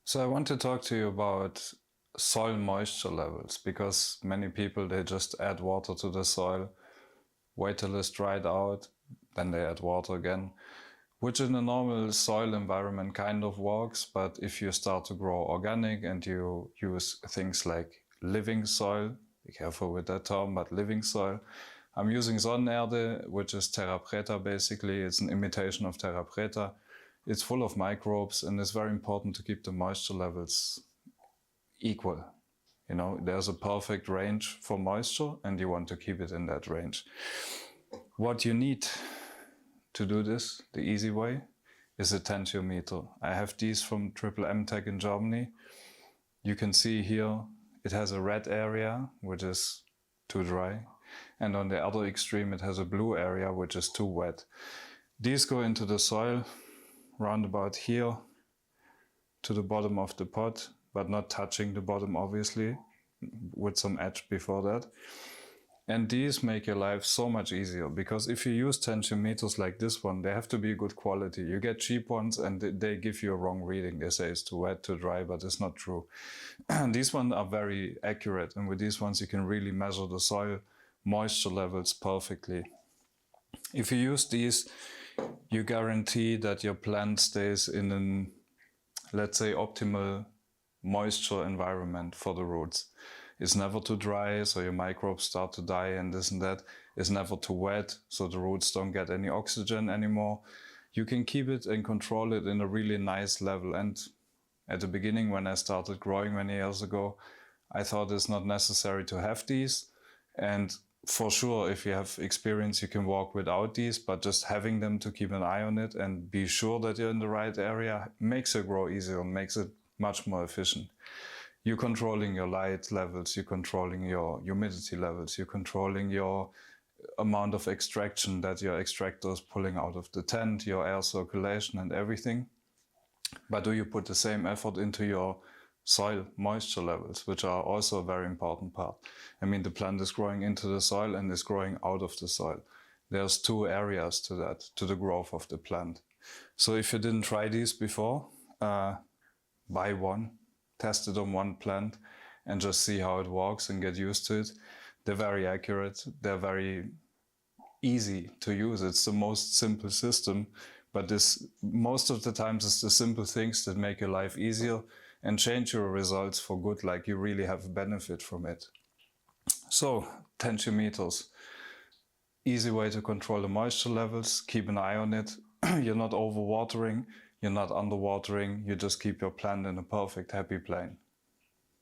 So I want to talk to you about soil moisture levels, because many people, they just add water to the soil, wait till it's dried out, then they add water again, which in a normal soil environment kind of works. But if you start to grow organic and you use things like living soil, be careful with that term, but living soil. I'm using Sonnenerde, which is terra preta basically. It's an imitation of terra preta. It's full of microbes, and it's very important to keep the moisture levels equal. You know, there's a perfect range for moisture and you want to keep it in that range. What you need to do this, the easy way, is a tensiometer. I have these from Triple M Tech in Germany. You can see here, it has a red area, which is too dry. And on the other extreme, it has a blue area, which is too wet. These go into the soil, round about here, to the bottom of the pot, but not touching the bottom, obviously, with some edge before that. And these make your life so much easier, because if you use tensiometers like this one, they have to be good quality. You get cheap ones and they give you a wrong reading. They say it's too wet, too dry, but it's not true. These ones are very accurate, and with these ones you can really measure the soil moisture levels perfectly. If you use these, you guarantee that your plant stays in an, let's say, optimal moisture environment for the roots. It's never too dry, so your microbes start to die and this and that. It's never too wet, so the roots don't get any oxygen anymore. You can keep it and control it in a really nice level. And at the beginning, when I started growing many years ago, I thought it's not necessary to have these. And for sure, if you have experience, you can walk without these, but just having them to keep an eye on it and be sure that you're in the right area makes it grow easier and makes it much more efficient. You're controlling your light levels, you're controlling your humidity levels, you're controlling your amount of extraction that your extractor is pulling out of the tent, your air circulation and everything. But do you put the same effort into your soil moisture levels, which are also a very important part? I mean, the plant is growing into the soil and is growing out of the soil. There's two areas to that, to the growth of the plant. So if you didn't try these before, buy one, test it on one plant and just see how it works and get used to it. They're very accurate, they're very easy to use. It's the most simple system, but this most of the times it's the simple things that make your life easier and change your results for good, like you really have a benefit from it. So, tensiometers. Easy way to control the moisture levels, keep an eye on it. You're not overwatering, you're not underwatering, you just keep your plant in a perfect, happy plane.